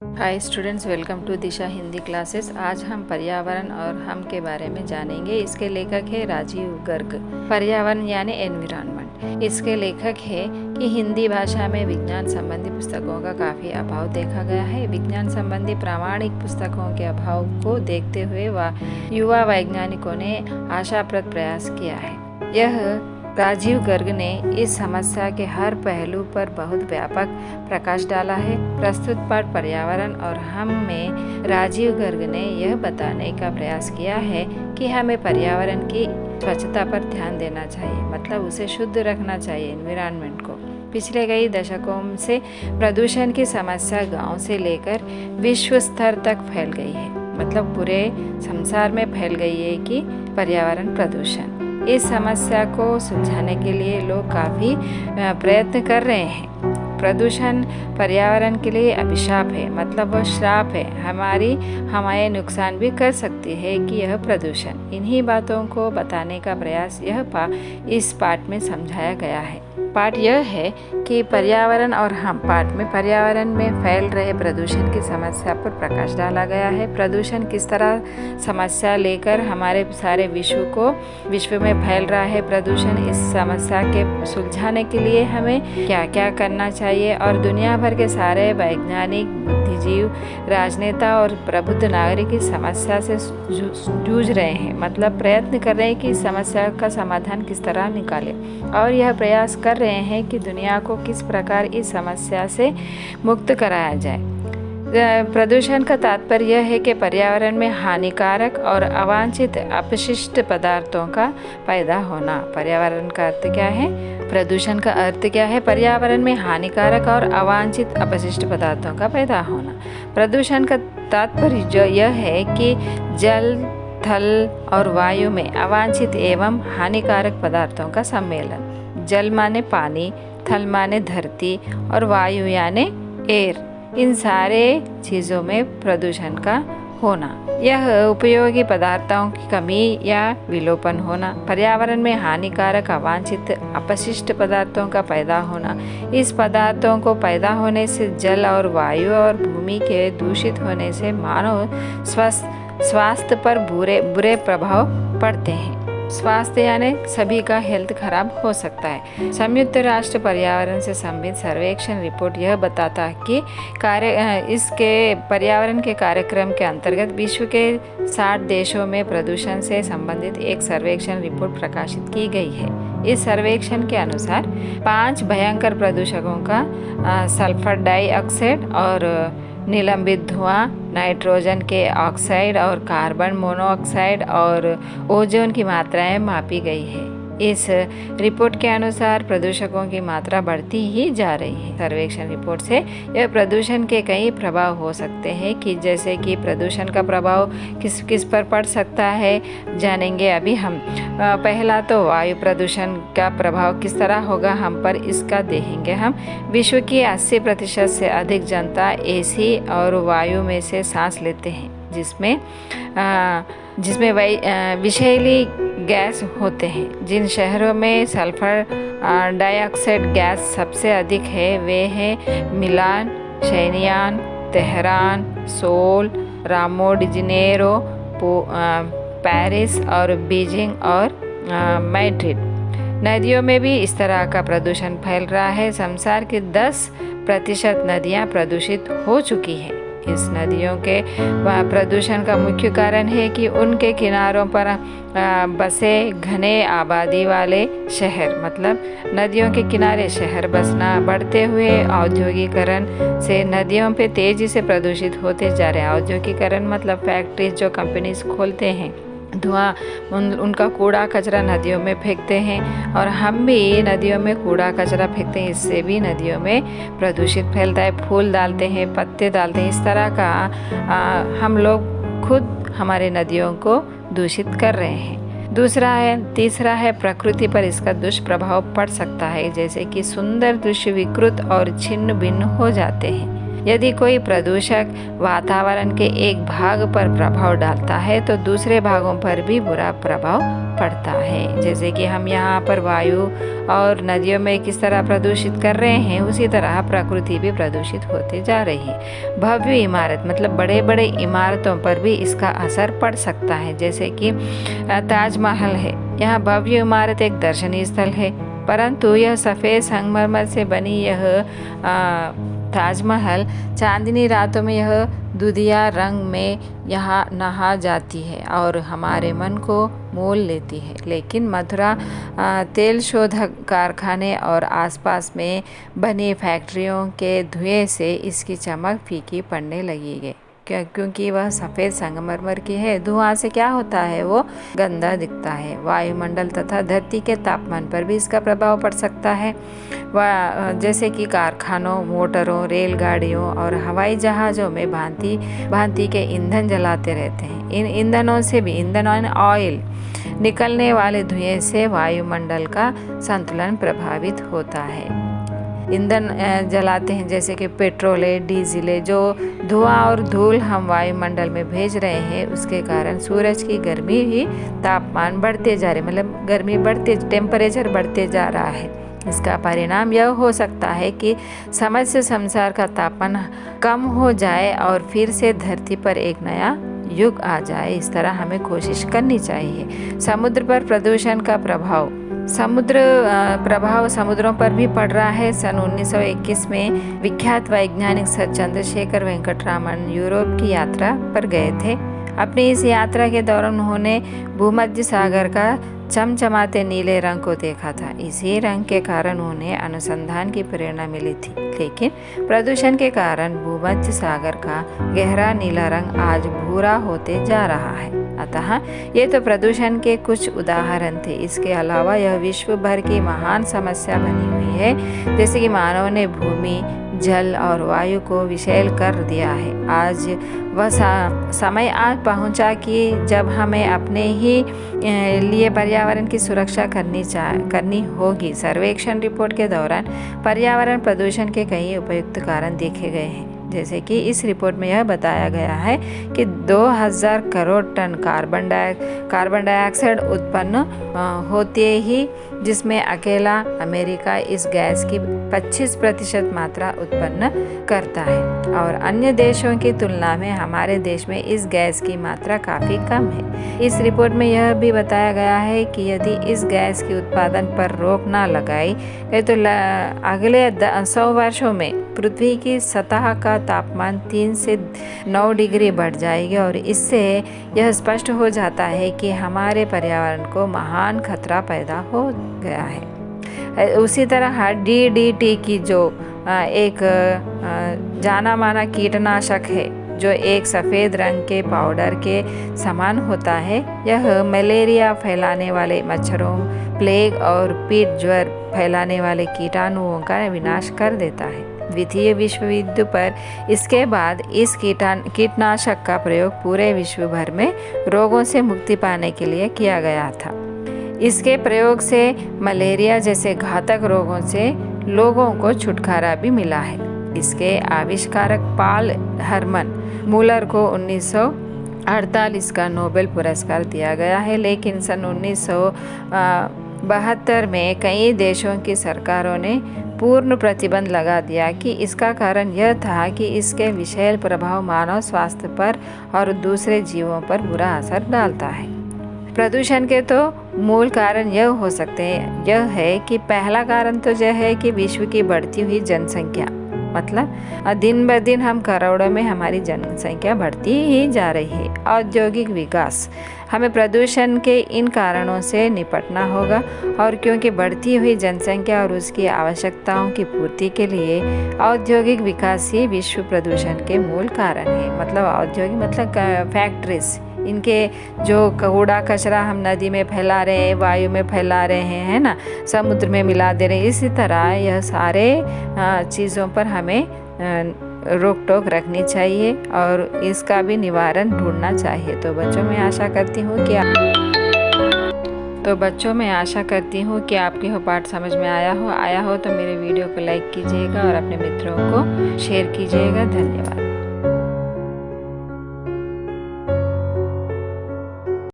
Hi students, welcome to Disha Hindi classes. आज हम पर्यावरण और हम के बारे में जानेंगे। इसके लेखक है राजीव गर्ग। पर्यावरण यानी एनवायरनमेंट। इसके लेखक है कि हिंदी भाषा में विज्ञान संबंधी पुस्तकों का काफ़ी अभाव देखा गया है। विज्ञान संबंधी प्रामाणिक पुस्तकों के अभाव को देखते हुए युवा वैज्ञानिकों ने आशाप्रद प्रयास किया है। यह राजीव गर्ग ने इस समस्या के हर पहलू पर बहुत व्यापक प्रकाश डाला है। प्रस्तुत पाठ पर्यावरण और हम में राजीव गर्ग ने यह बताने का प्रयास किया है कि हमें पर्यावरण की स्वच्छता पर ध्यान देना चाहिए, मतलब उसे शुद्ध रखना चाहिए, एनवायरनमेंट को। पिछले कई दशकों से प्रदूषण की समस्या गांव से लेकर विश्व स्तर तक फैल गई है, मतलब पूरे संसार में फैल गई है कि पर्यावरण प्रदूषण। इस समस्या को सुलझाने के लिए लोग काफ़ी प्रयत्न कर रहे हैं। प्रदूषण पर्यावरण के लिए अभिशाप है, मतलब वह श्राप है। हमारे नुकसान भी कर सकती है कि यह प्रदूषण। इन्हीं बातों को बताने का प्रयास इस पाठ में समझाया गया है। पाठ यह है कि पर्यावरण और हम। पाठ में पर्यावरण में फैल रहे प्रदूषण की समस्या पर प्रकाश डाला गया है। प्रदूषण किस तरह समस्या लेकर हमारे सारे विश्व में फैल रहा है प्रदूषण। इस समस्या के सुलझाने के लिए हमें क्या क्या करना चाहिए, और दुनिया भर के सारे वैज्ञानिक, बुद्धिजीव, राजनेता और प्रबुद्ध नागरिक इस समस्या से जूझ रहे हैं, मतलब प्रयत्न कर रहे हैं कि इस समस्या का समाधान किस तरह निकालें, और यह प्रयास कर रहे हैं कि दुनिया को किस प्रकार इस समस्या से मुक्त कराया जाए। प्रदूषण का तात्पर्य यह है कि पर्यावरण में हानिकारक और अवांछित अपशिष्ट पदार्थों का पैदा होना। पर्यावरण का अर्थ क्या है? प्रदूषण का अर्थ क्या है? पर्यावरण में हानिकारक और अवांछित अपशिष्ट पदार्थों का पैदा होना। प्रदूषण का तात्पर्य यह है कि जल, थल और वायु में अवांछित एवं हानिकारक पदार्थों का सम्मेलन। जल माने पानी, थल माने धरती और वायु यानी एयर। इन सारे चीज़ों में प्रदूषण का होना। यह उपयोगी पदार्थों की कमी या विलोपन होना। पर्यावरण में हानिकारक अवांछित अपशिष्ट पदार्थों का पैदा होना। इस पदार्थों को पैदा होने से जल और वायु और भूमि के दूषित होने से मानव स्वास्थ्य पर बुरे प्रभाव पड़ते हैं। स्वास्थ्य यानी सभी का हेल्थ खराब हो सकता है। संयुक्त राष्ट्र पर्यावरण से संबंधित सर्वेक्षण रिपोर्ट यह बताता है कि इसके पर्यावरण के कार्यक्रम के अंतर्गत विश्व के 60 देशों में प्रदूषण से संबंधित एक सर्वेक्षण रिपोर्ट प्रकाशित की गई है। इस सर्वेक्षण के अनुसार 5 भयंकर प्रदूषकों का सल्फर डाइऑक्साइड और निलंबित धुआं, नाइट्रोजन के ऑक्साइड और कार्बन मोनोऑक्साइड और ओजोन की मात्राएं मापी गई है। इस रिपोर्ट के अनुसार प्रदूषकों की मात्रा बढ़ती ही जा रही है। सर्वेक्षण रिपोर्ट से यह प्रदूषण के कई प्रभाव हो सकते हैं, कि जैसे कि प्रदूषण का प्रभाव किस किस पर पड़ सकता है, जानेंगे अभी हम। पहला तो वायु प्रदूषण का प्रभाव किस तरह होगा हम पर, इसका देखेंगे हम। विश्व की 80% से अधिक जनता एसी और वायु में से सांस लेते हैं, जिसमें विषैली गैस होते हैं। जिन शहरों में सल्फर डाइऑक्साइड गैस सबसे अधिक है वे हैं मिलान, शेनियान, तेहरान, सोल, रामो डी जेनेरो, पेरिस और बीजिंग और मैड्रिड। नदियों में भी इस तरह का प्रदूषण फैल रहा है। संसार की 10% नदियाँ प्रदूषित हो चुकी हैं। इस नदियों के प्रदूषण का मुख्य कारण है कि उनके किनारों पर बसे घने आबादी वाले शहर, मतलब नदियों के किनारे शहर बसना। बढ़ते हुए औद्योगिकरण से नदियों पे तेजी से प्रदूषित होते जा रहे हैं। औद्योगिकरण मतलब फैक्ट्रीज जो कंपनीज खोलते हैं, धुआं, उनका कूड़ा कचरा नदियों में फेंकते हैं, और हम भी नदियों में कूड़ा कचरा फेंकते हैं। इससे भी नदियों में प्रदूषित फैलता है। फूल डालते हैं, पत्ते डालते हैं, इस तरह का हम लोग खुद हमारे नदियों को दूषित कर रहे हैं। तीसरा है प्रकृति पर इसका दुष्प्रभाव पड़ सकता है, जैसे कि सुंदर दृश्य विकृत और छिन्न भिन्न हो जाते हैं। यदि कोई प्रदूषक वातावरण के एक भाग पर प्रभाव डालता है तो दूसरे भागों पर भी बुरा प्रभाव पड़ता है। जैसे कि हम यहाँ पर वायु और नदियों में किस तरह प्रदूषित कर रहे हैं, उसी तरह प्रकृति भी प्रदूषित होते जा रही है। भव्य इमारत मतलब बड़े बड़े इमारतों पर भी इसका असर पड़ सकता है। जैसे कि ताजमहल है, यह भव्य इमारत एक दर्शनीय स्थल है, परंतु यह सफ़ेद संगमरमर से बनी यह ताजमहल चांदनी रातों में यह दुधिया रंग में यहाँ नहा जाती है और हमारे मन को मोल लेती है। लेकिन मथुरा तेल शोधक कारखाने और आसपास में बनी फैक्ट्रियों के धुएं से इसकी चमक फीकी पड़ने लगी है, क्योंकि वह सफ़ेद संगमरमर की है। धुआं से क्या होता है, वो गंदा दिखता है। वायुमंडल तथा धरती के तापमान पर भी इसका प्रभाव पड़ सकता है। वह जैसे कि कारखानों, मोटरों, रेलगाड़ियों और हवाई जहाज़ों में भांति भांति के ईंधन जलाते रहते हैं। इन ईंधनों से भी, ईंधन ऑयल, निकलने वाले धुएं से वायुमंडल का संतुलन प्रभावित होता है। ईंधन जलाते हैं जैसे कि पेट्रोल है, डीजल है, जो धुआं और धूल हम वायुमंडल में भेज रहे हैं, उसके कारण सूरज की गर्मी ही तापमान बढ़ते जा रहे, मतलब गर्मी बढ़ते, टेम्परेचर बढ़ते जा रहा है। इसका परिणाम यह हो सकता है कि समय से संसार का तापमान कम हो जाए और फिर से धरती पर एक नया युग आ जाए। इस तरह हमें कोशिश करनी चाहिए। समुद्र पर प्रदूषण का प्रभाव, समुद्रों पर भी पड़ रहा है। सन 1921 में विख्यात वैज्ञानिक सर चंद्रशेखर वेंकटरामन यूरोप की यात्रा पर गए थे। अपनी इस यात्रा के दौरान उन्होंने भूमध्य सागर का चमचमाते नीले रंग को देखा था। इसी रंग के कारण उन्हें अनुसंधान की प्रेरणा मिली थी। लेकिन प्रदूषण के कारण भूमध्य सागर का गहरा नीला रंग आज भूरा होते जा रहा है। अतः ये तो प्रदूषण के कुछ उदाहरण थे। इसके अलावा यह विश्व भर की महान समस्या बनी हुई है। जैसे कि मानव ने भूमि, जल और वायु को विषैल कर दिया है। आज वह समय आज पहुंचा कि जब हमें अपने ही लिए पर्यावरण की सुरक्षा करनी होगी। सर्वेक्षण रिपोर्ट के दौरान पर्यावरण प्रदूषण के कई उपयुक्त कारण देखे गए हैं। जैसे कि इस रिपोर्ट में यह बताया गया है कि 2000 करोड़ टन कार्बन डाइऑक्साइड उत्पन्न होते ही, जिसमें अकेला अमेरिका इस गैस की 25% मात्रा उत्पन्न करता है और अन्य देशों की तुलना में हमारे देश में इस गैस की मात्रा काफ़ी कम है। इस रिपोर्ट में यह भी बताया गया है कि यदि इस गैस के उत्पादन पर रोक ना लगाई गई तो अगले 100 वर्षों में पृथ्वी की सतह का तापमान 3 से 9 डिग्री बढ़ जाएगी और इससे यह स्पष्ट हो जाता है कि हमारे पर्यावरण को महान खतरा पैदा हो गया है। उसी तरह DDT की जो एक जाना माना कीटनाशक है, जो एक सफ़ेद रंग के पाउडर के समान होता है, यह मलेरिया फैलाने वाले मच्छरों, प्लेग और पीट ज्वर फैलाने वाले कीटाणुओं का विनाश कर देता है। द्वितीय विश्व युद्ध पर इसके बाद इस कीटनाशक का प्रयोग पूरे विश्व भर में रोगों से मुक्ति पाने के लिए किया गया था। इसके प्रयोग से मलेरिया जैसे घातक रोगों से लोगों को छुटकारा भी मिला है। इसके आविष्कारक पाल हरमन मूलर को 1948 का नोबेल पुरस्कार दिया गया है। लेकिन सन 1972 में कई देशों की सरकारों ने पूर्ण प्रतिबंध लगा दिया कि इसका कारण यह था कि इसके विषैल प्रभाव मानव स्वास्थ्य पर और दूसरे जीवों पर बुरा असर डालता है। प्रदूषण के तो मूल कारण यह हो सकते हैं, यह है कि पहला कारण तो यह है कि विश्व की बढ़ती हुई जनसंख्या, मतलब दिन ब दिन हम करोड़ों में हमारी जनसंख्या बढ़ती ही जा रही है। औद्योगिक विकास, हमें प्रदूषण के इन कारणों से निपटना होगा और क्योंकि बढ़ती हुई जनसंख्या और उसकी आवश्यकताओं की पूर्ति के लिए औद्योगिक विकास ही विश्व प्रदूषण के मूल कारण है। मतलब औद्योगिक मतलब फैक्ट्रीज, इनके जो कूड़ा कचरा हम नदी में फैला रहे हैं, वायु में फैला रहे हैं, है ना, समुद्र में मिला दे रहे हैं। इसी तरह यह सारे चीज़ों पर हमें रोक टोक रखनी चाहिए और इसका भी निवारण ढूंढना चाहिए। तो बच्चों, मैं आशा करती हूँ कि तो बच्चों, मैं आशा करती हूँ कि आपके वो पाठ समझ में आया हो तो मेरे वीडियो को लाइक कीजिएगा और अपने मित्रों को शेयर कीजिएगा। धन्यवाद।